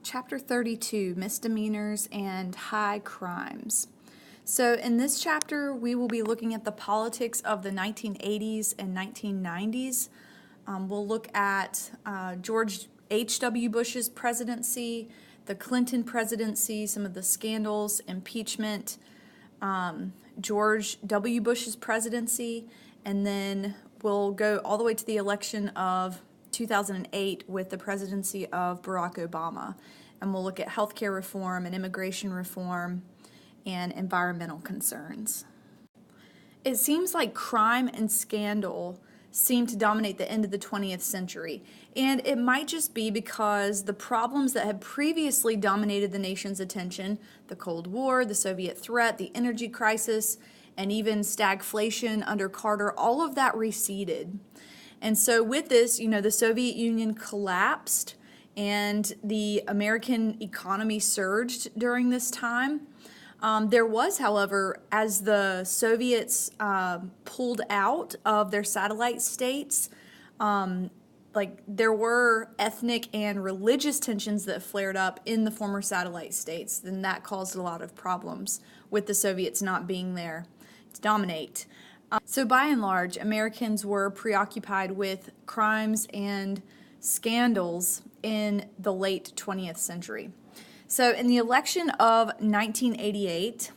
Chapter 32, Misdemeanors and High Crimes. So in this chapter, we will be looking at the politics of the 1980s and 1990s. We'll look at George H.W. Bush's presidency, the Clinton presidency, some of the scandals, impeachment, George W. Bush's presidency, and then we'll go all the way to the election of 2008 with the presidency of Barack Obama. And we'll look at healthcare reform and immigration reform and environmental concerns. It seems like crime and scandal seem to dominate the end of the 20th century. And it might just be because the problems that had previously dominated the nation's attention, the Cold War, the Soviet threat, the energy crisis, and even stagflation under Carter, all of that receded. And so with this, the Soviet Union collapsed and the American economy surged during this time. There was, however, as the Soviets pulled out of their satellite states, there were ethnic and religious tensions that flared up in the former satellite states, and that caused a lot of problems with the Soviets not being there to dominate. So by and large, Americans were preoccupied with crimes and scandals in the late 20th century. So in the election of 1988,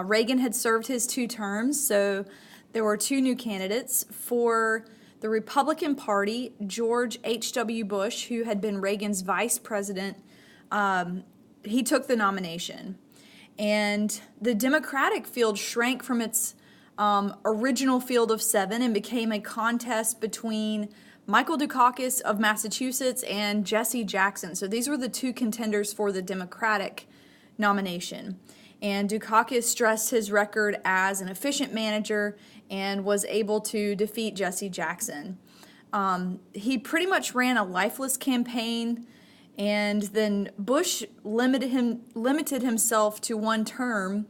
Reagan had served his 2 terms, so there were 2 new candidates. For the Republican Party, George H.W. Bush, who had been Reagan's vice president, he took the nomination. And the Democratic field shrank from its original field of 7 and became a contest between Michael Dukakis of Massachusetts and Jesse Jackson. So these were the 2 contenders for the Democratic nomination. And Dukakis stressed his record as an efficient manager and was able to defeat Jesse Jackson. He pretty much ran a lifeless campaign, and then Bush limited himself to 1 term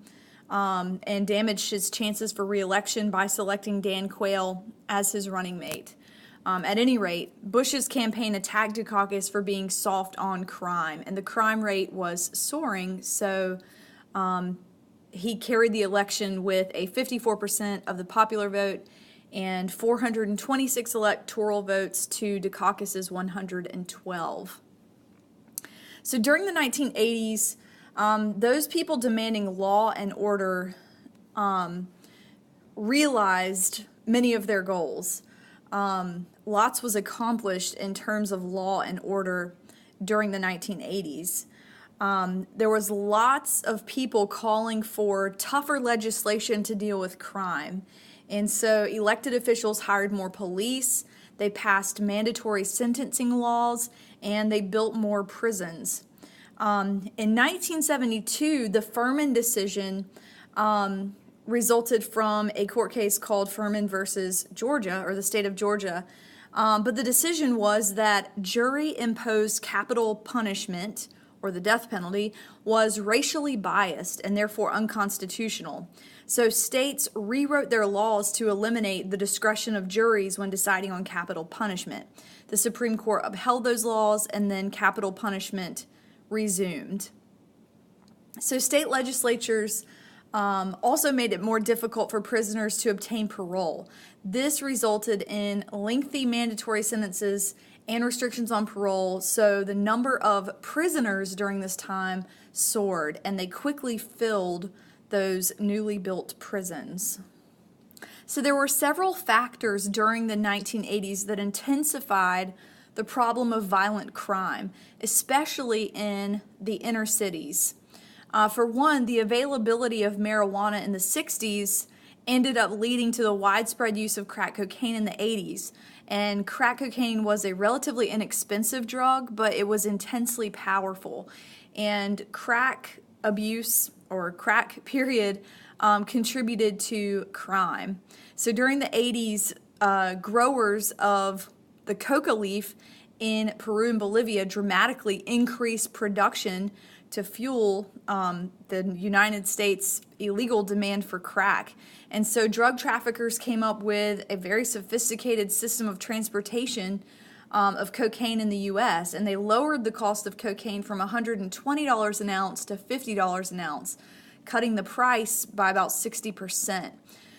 and damaged his chances for re-election by selecting Dan Quayle as his running mate. At any rate, Bush's campaign attacked Dukakis for being soft on crime, and the crime rate was soaring, so he carried the election with a 54% of the popular vote and 426 electoral votes to Dukakis' 112. So during the 1980s, those people demanding law and order realized many of their goals. Lots was accomplished in terms of law and order during the 1980s. There was lots of people calling for tougher legislation to deal with crime. And so elected officials hired more police, they passed mandatory sentencing laws, and they built more prisons. In 1972, the Furman decision resulted from a court case called Furman versus Georgia, or the state of Georgia. But the decision was that jury-imposed capital punishment, or the death penalty, was racially biased and therefore unconstitutional. So states rewrote their laws to eliminate the discretion of juries when deciding on capital punishment. The Supreme Court upheld those laws, and then capital punishment resumed. So state legislatures also made it more difficult for prisoners to obtain parole. This resulted in lengthy mandatory sentences and restrictions on parole, so the number of prisoners during this time soared, and they quickly filled those newly built prisons. So there were several factors during the 1980s that intensified the problem of violent crime, especially in the inner cities. For one, the availability of marijuana in the 60s ended up leading to the widespread use of crack cocaine in the 80s. And crack cocaine was a relatively inexpensive drug, but it was intensely powerful. And crack abuse, or crack period, contributed to crime. So during the 80s, growers of the coca leaf in Peru and Bolivia dramatically increased production to fuel the United States' illegal demand for crack. And so drug traffickers came up with a very sophisticated system of transportation of cocaine in the U.S., and they lowered the cost of cocaine from $120 an ounce to $50 an ounce, cutting the price by about 60%.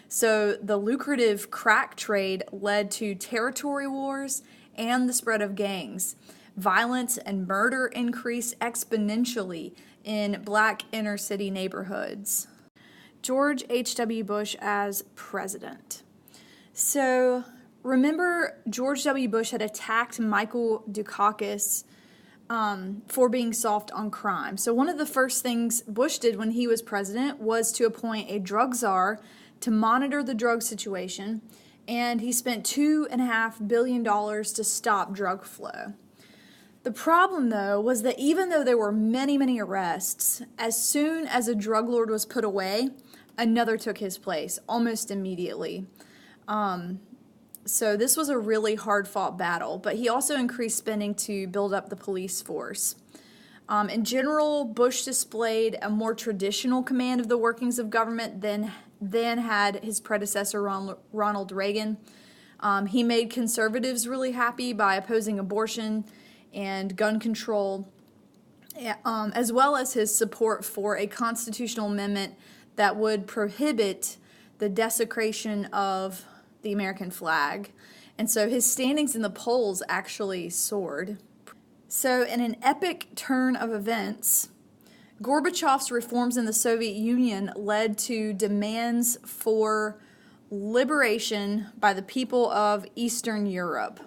So the lucrative crack trade led to territory wars and the spread of gangs. Violence and murder increased exponentially in black inner city neighborhoods. George H.W. Bush as president. So remember, George W. Bush had attacked Michael Dukakis for being soft on crime. So one of the first things Bush did when he was president was to appoint a drug czar to monitor the drug situation, and he spent $2.5 billion to stop drug flow. The problem, though, was that even though there were many, many arrests, as soon as a drug lord was put away, another took his place almost immediately. So this was a really hard-fought battle, but he also increased spending to build up the police force. In general, Bush displayed a more traditional command of the workings of government than had his predecessor, Ronald Reagan. He made conservatives really happy by opposing abortion and gun control, as well as his support for a constitutional amendment that would prohibit the desecration of the American flag. And so his standings in the polls actually soared. So in an epic turn of events, Gorbachev's reforms in the Soviet Union led to demands for liberation by the people of Eastern Europe.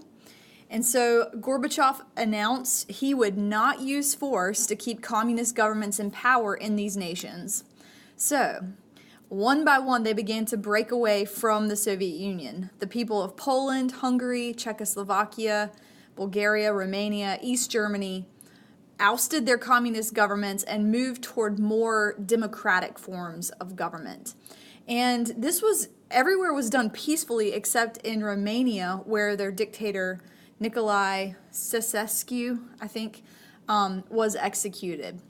And so Gorbachev announced he would not use force to keep communist governments in power in these nations. So, one by one, they began to break away from the Soviet Union. The people of Poland, Hungary, Czechoslovakia, Bulgaria, Romania, East Germany ousted their communist governments and moved toward more democratic forms of government. And everywhere was done peacefully except in Romania, where their dictator Nicolae Ceausescu, I think, was executed.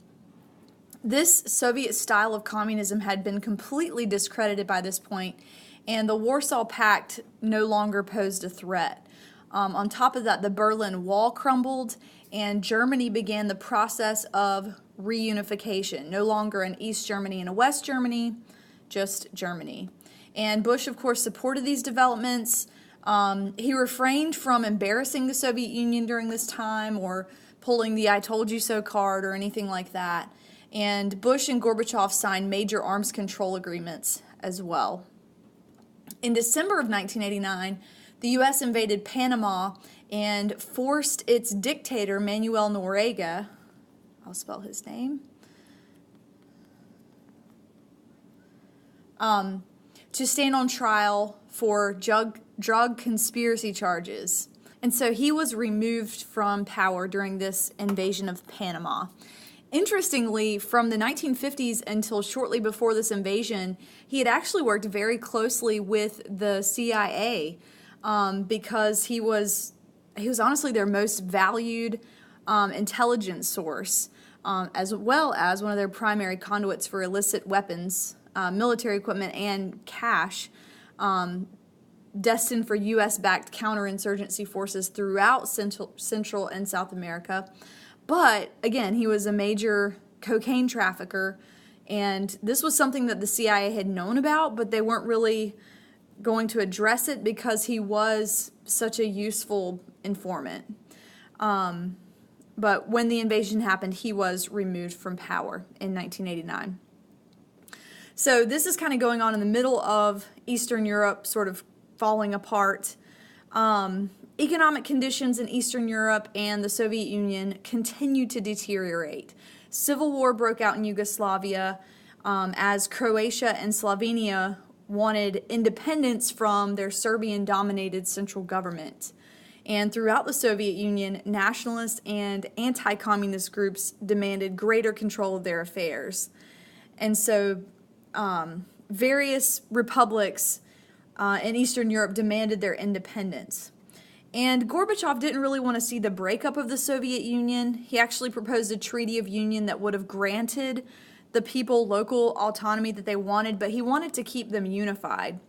This Soviet style of communism had been completely discredited by this point, and the Warsaw Pact no longer posed a threat. On top of that, the Berlin Wall crumbled, and Germany began the process of reunification, no longer an East Germany and a West Germany, just Germany. And Bush, of course, supported these developments. He refrained from embarrassing the Soviet Union during this time or pulling the I told you so card or anything like that. And Bush and Gorbachev signed major arms control agreements as well. In December of 1989, the U.S. invaded Panama and forced its dictator, Manuel Noriega, I'll spell his name, to stand on trial for drug conspiracy charges. And so he was removed from power during this invasion of Panama. Interestingly, from the 1950s until shortly before this invasion, he had actually worked very closely with the CIA because he was honestly their most valued intelligence source, as well as one of their primary conduits for illicit weapons, military equipment, and cash destined for U.S.-backed counterinsurgency forces throughout Central and South America. But, again, he was a major cocaine trafficker, and this was something that the CIA had known about, but they weren't really going to address it because he was such a useful informant. But when the invasion happened, he was removed from power in 1989. So this is kind of going on in the middle of Eastern Europe sort of falling apart. Economic conditions in Eastern Europe and the Soviet Union continued to deteriorate. Civil war broke out in Yugoslavia as Croatia and Slovenia wanted independence from their Serbian-dominated central government. And throughout the Soviet Union, nationalist and anti-communist groups demanded greater control of their affairs. And so various republics in Eastern Europe demanded their independence. And Gorbachev didn't really want to see the breakup of the Soviet Union. He actually proposed a treaty of union that would have granted the people local autonomy that they wanted, but he wanted to keep them unified.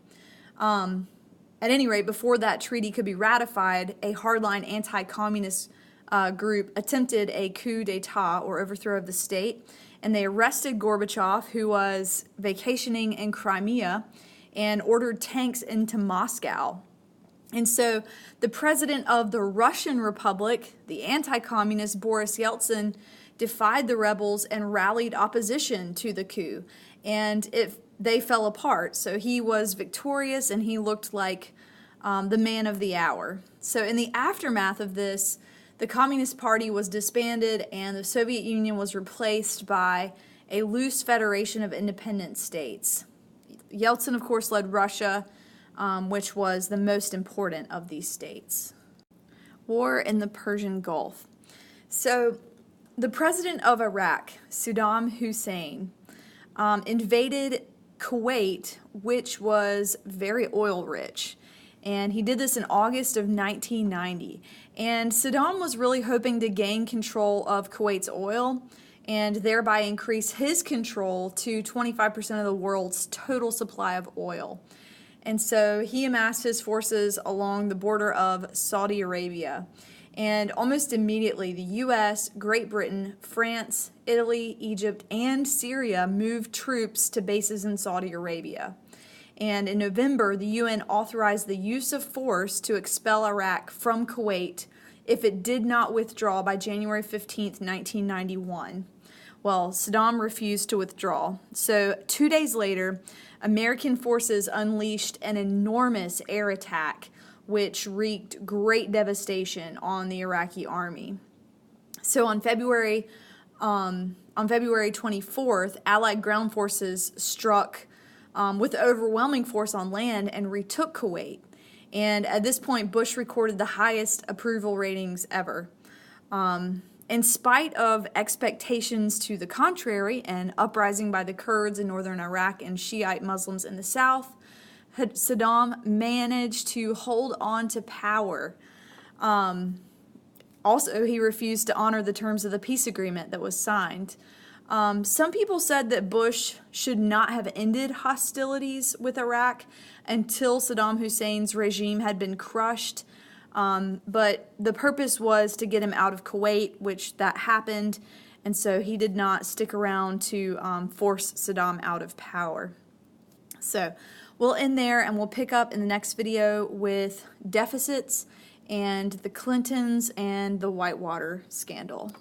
At any rate, before that treaty could be ratified, a hardline anti-communist group attempted a coup d'etat, or overthrow of the state, and they arrested Gorbachev, who was vacationing in Crimea, and ordered tanks into Moscow. And so the president of the Russian Republic, the anti-communist Boris Yeltsin, defied the rebels and rallied opposition to the coup. And they fell apart. So he was victorious, and he looked like the man of the hour. So in the aftermath of this, the Communist Party was disbanded, and the Soviet Union was replaced by a loose federation of independent states. Yeltsin, of course, led Russia, which was the most important of these states. War in the Persian Gulf. So the president of Iraq, Saddam Hussein, invaded Kuwait, which was very oil rich. And he did this in August of 1990. And Saddam was really hoping to gain control of Kuwait's oil and thereby increase his control to 25% of the world's total supply of oil. And so he amassed his forces along the border of Saudi Arabia. And almost immediately, the U.S., Great Britain, France, Italy, Egypt, and Syria moved troops to bases in Saudi Arabia. And in November, the UN authorized the use of force to expel Iraq from Kuwait if it did not withdraw by January 15, 1991. Well, Saddam refused to withdraw. So 2 days later, American forces unleashed an enormous air attack, which wreaked great devastation on the Iraqi army. So on February 24th, Allied ground forces struck with overwhelming force on land and retook Kuwait. And at this point, Bush recorded the highest approval ratings ever. In spite of expectations to the contrary, an uprising by the Kurds in northern Iraq and Shiite Muslims in the south, Saddam managed to hold on to power. Also, he refused to honor the terms of the peace agreement that was signed. Some people said that Bush should not have ended hostilities with Iraq until Saddam Hussein's regime had been crushed. But the purpose was to get him out of Kuwait, which that happened, and so he did not stick around to force Saddam out of power. So we'll end there, and we'll pick up in the next video with deficits and the Clintons and the Whitewater scandal.